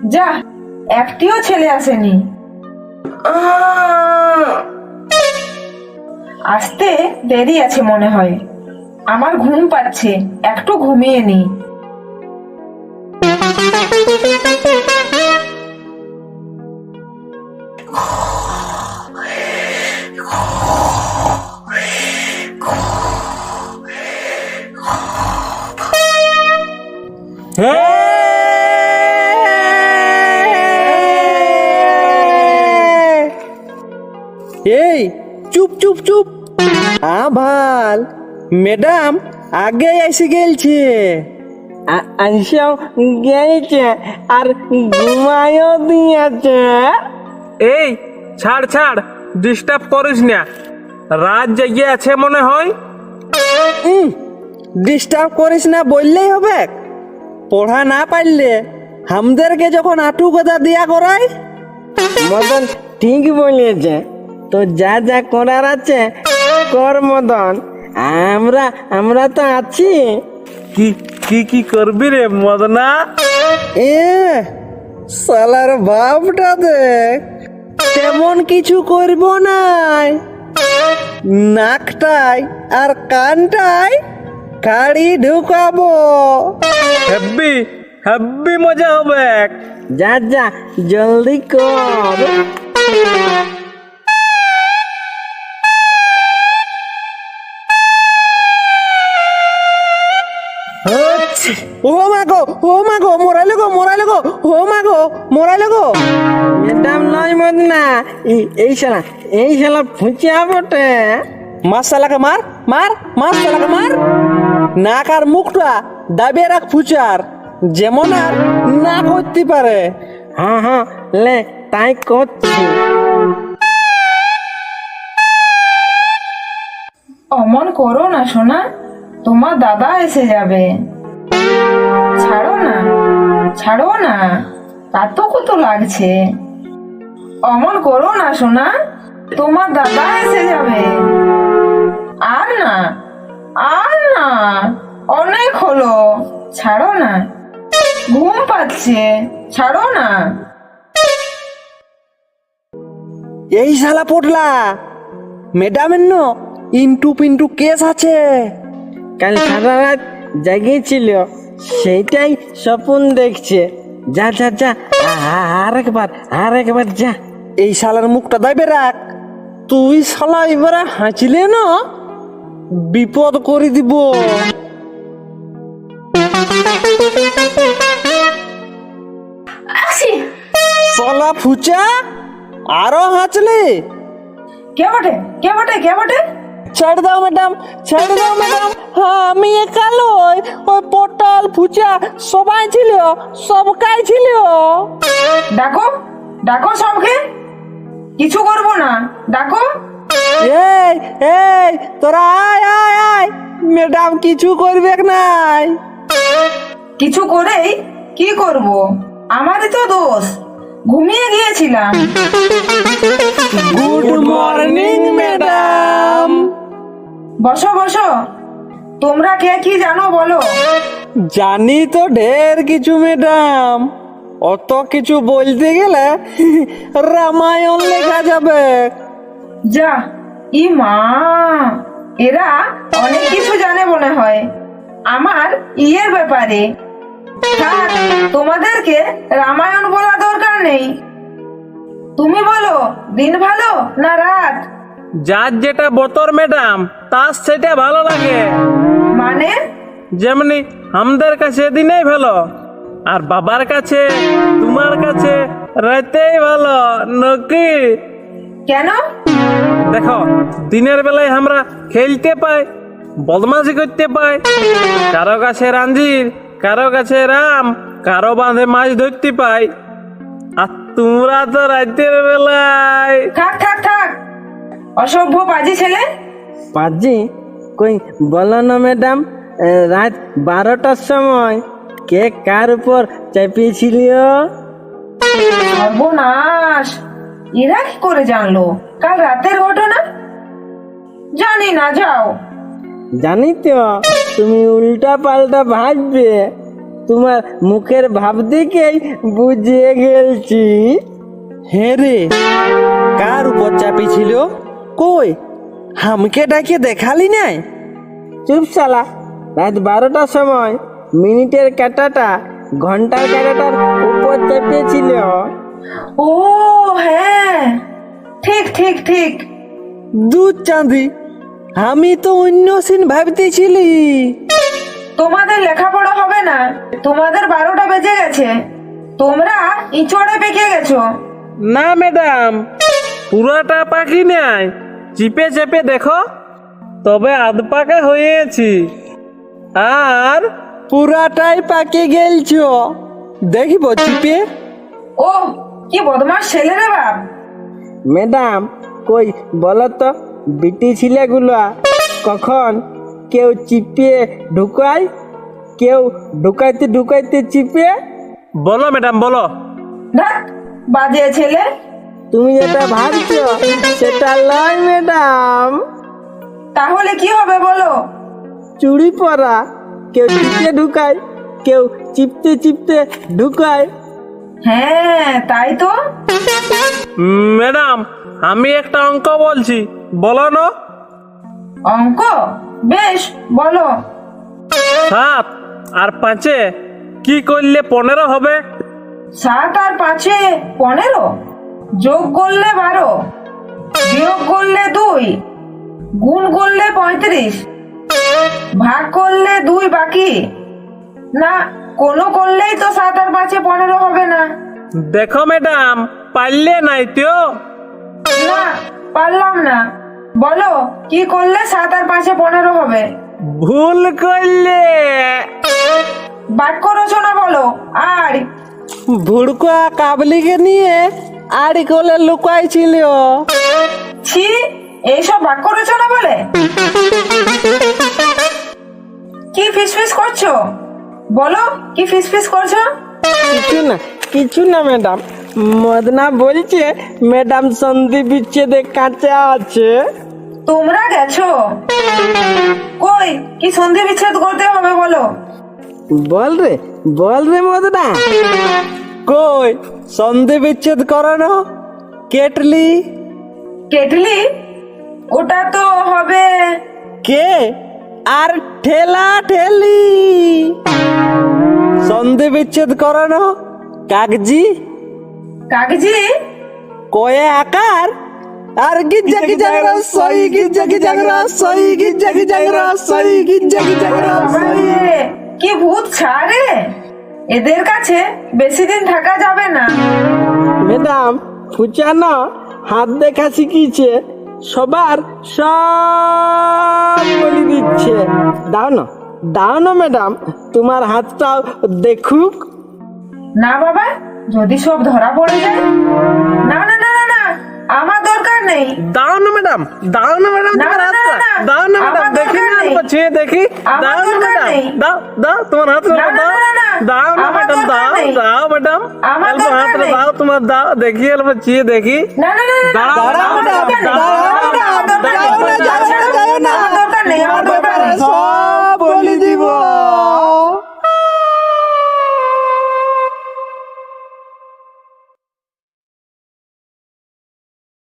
যা, একটিও ছেলে আসেনি। আসতে দেরি আছে মনে হয়। আমার ঘুম পাচ্ছে, একটু ঘুমিয়ে নি। এই চুপ চুপ চুপ। ভাল ম্যাডাম আগে এসে গেলছে। আইসাও গেছে আর ঘুমায়ও দিয়েছে। এই ছাড় ছাড়, ডিস্টার্ব করিস না। রাত জেগে আছে মনে হয়। ডিস্টার্ব করিস না বললেই হবে? পড়া না পারলে আমাদেরকে যখন আটু কথা দিয়া করাই। মদন ঠিক বলেছে, তো যা যা করার আছে কর মদন। আমরা আমরা তো আছি। কি কি কি করবি রে মদনা? এ সালার বাপটা দেখ, তেমন কিছু করব নাই। নাকটাই আর কানটাই কাড়ি ঢুকাবো। হেব্বি হেব্বি মজা হবে। যা যা জলদি কর। ও মাগো, ও মাগো, মোরাইলে গো, মোরাইলে গো, ও মাগো, মোরাইলে গো। ম্যাডাম নয় মদনা, এই শালা ফুচিয়া বটে। মার শালাকে মার, মার মার শালাকে মার। নাক আর মুখটা দাবিয়ে রাখ ফুচার, যেমন আর না করতে পারে। হ্যাঁ হ্যাঁ লে, তাই করছি। অমন করো না সোনা, তোমার দাদা এসে যাবে। ছাড়ো না, ছাড়ো না, এত কত লাগছে। অমন করো না সোনা, তোমার দাদা এসে যাবে। আর না, আর না, অনেক হলো, ছাড়ো না, ঘুম পাচ্ছে, ছাড়ো না। এই শালা পটলা, ম্যাডামের ন ইন্টু পিন্টু কেস আছে। কাল সারা রাত জাগিয়েছিল, সেইটাই স্বপ্ন দেখছে। যা যা যা, আর একবার যা। এই শালার মুখটা দাইবে রাখ। তুই শালা এবারে হাঁচলে না, বিপদ করে দিব। শালা ফুচা, আরো হাঁচলে। কে বটে, কে বটে, কে বটে? ছেড়ে দাও ম্যাডাম, ছেড়ে দাও ম্যাডাম। হ্যাঁ আমি একা লই, ওই পটল ফুচা সবাই ছিল, সবকাই ছিল। ডাকো, ডাকো সবকে। কিছু করবো না, ডাকো। এই এই তোরা আয় আয় আয়, ম্যাডাম কিছু করবে নাই। কিছু করেই কি করব? আমারই তো দোষ, ঘুমিয়ে গিয়েছিলাম। Good morning madam. বসো বসো, তোমরা কে কি জানো বলো। জানি তো ঢের কিছু ম্যাডাম, অত কিছু বলতে গেলে রামায়ণ লেখা যাবে। যা, ই মা, এরা অনেক কিছু জানে মনে হয় আমার ইয়ের ব্যাপারে। থাক, তোমাদেরকে রামায়ণ বলা দরকার নেই। তুমি বলো, দিন ভালো না রাত? যার যেটা বতর ম্যাডাম, তার সেটা ভালো লাগে। মানে? যেমনি আমাদের কাছে দিনেই ভালো, আর বাবার কাছে, তোমার কাছে রাতেই ভালো নাকি? কেন? দেখো, দিনের বেলায় আমরা খেলতে পাই, বদমাশি করতে পাই, কারো কাছে রাঞ্জির, কারো কাছে রাম, কারো বাঁধে মাছ ধরতে পাই। আর তোমরা তো রাতের বেলায়। থাক থাক থাক, অসভ্য পাজি ছেলে। পাজি কই বলো না ম্যাডাম, রাত 12টার সময় কে কার উপর চেপিয়েছিল? সর্বনাশ, এরা কি করে জানলো কাল রাতের ঘটনা? জানি না, যাও। জানি তো তুমি উল্টা পাল্টা ভাববে, তোমার মুখের ভাব দেখেই বুঝিয়ে গেলছি। হ্যাঁ রে, কার উপর চাপিছিল? কই হামকে ডাকে দেখালি নাই? চুপ শালা, রাত 12টার সময় মিনিটের কাঁটাটা ঘন্টার কাঁটাটার উপর চেপেছিল। ও হ্যাঁ, ঠিক ঠিক ঠিক। দুধ চাঁদি, আমি তো অন্য সিন ভাবতেছিলি। তোমাদের লেখাপড়া হবে না, তোমাদের 12টা বেজে গেছে, তোমরা ইঁচড়ে পেকে গেছো। না ম্যাডাম, পুরাটা পাকি নাই, চিপে চেপে দেখো, তবে আধ পাকা হয়েছি। আর পুরাটাই পাকে গেলছো, দেখিব চিপে। ও কি বদমাস ছেলে রে বাপ। ম্যাডাম কই বলো তো, বিটি ছেলেগুলো কখন কেউ চিপিয়ে ঢুকায়, কেউ ঢুকাইতে ঢুকাইতে চিপে। বলো ম্যাডাম বলো। ধ্যাৎ, বাজে ছেলে। তুমি যেটা ভাবছো সেটা লয় ম্যাডাম। তাহলে কি হবে বলো? চুড়ি পরা, কেউ চিপে ঢুকায়, কেউ চিপতে চিপতে ঢুকায়। হ্যাঁ তাই তো। ম্যাডাম আমি একটা অঙ্ক বলছি, বলো না। অঙ্ক? বেশ বলো। 7 আর 5 কি করলে 15 হবে? 7 আর 5 15, যোগ করলে 12, বিয়োগ করলে 2, গুণ করলে 35, ভাগ করলে 2 বাকি। না, কোনো করলেই তো 7 আর 5 15 হবে না। দেখো ম্যাডাম, পারলে নাই তো। না, পারলাম না। বলো কি করলে 7 আর 5 15 হবে? ভুল করলে। বাক্য রচনা বলো। আর ভুড়কা কাবলিকে নিয়ে আড়ি কোলে লুকাইছিল। ছি, এইসব বাক্য রচনা বলে? কি ফিসফিস করছো? বলো কি ফিসফিস করছো? কিছু না ম্যাডাম, মদনা বলছে ম্যাডাম সন্ধি বিচ্ছেদে কাঁচা আছে। তোমরা গেছো কই? কি সন্ধি বিচ্ছেদ করতে হবে বলো। বল রে মদনা। কই সন্ধি বিচ্ছেদ করানো? Kettle kettle? ওটা তো হবে। কে আর ঠেলা ঠেলি। সন্ধি বিচ্ছেদ করানো কাগজি কাগজি? কয়ে আকার আর গিজ্জা গিজ্জা রসই গিজ্জা গিজ্জা রসই গিজ্জা গিজ্জা রসই গিজ্জা গিজ্জা রসই। বাবারে, কি ভূত ছাড়ে, এদের কাছে বেশি দিন থাকা যাবে না। ম্যাডাম ফুচানো হাত দেখা শিখিয়েছে, সবার সব বলে দিচ্ছে। দাও না ম্যাডাম, তোমার হাতটাও দেখুক। না বাবা, যদি সব ধরা পড়ে যায়। না না না না না, আমার দরকার নেই। দাও না ম্যাডাম, দাও না ম্যাডাম, না, তোমার না, হাতটা না, দাও না ম্যাডাম, আমার দেখি দরকার না নেই। ছুঁয়ে দেখি। আমার দাও না দরকার ম্যাডাম, নেই। দাও তোমার হাতটা না, না, দাও। না, না, দাও না আমার ম্যাডাম, দরকার দাও নেই। দাও ম্যাডাম, আমার অল্প দরকার হাতটা নেই। দাও, তোমার দাও দেখি, অল্প ছুঁয়ে দেখি। না না না না, দাঁড়াও, আমার দাঁড়াও, দরকার নেই। দাঁড়াও, আমার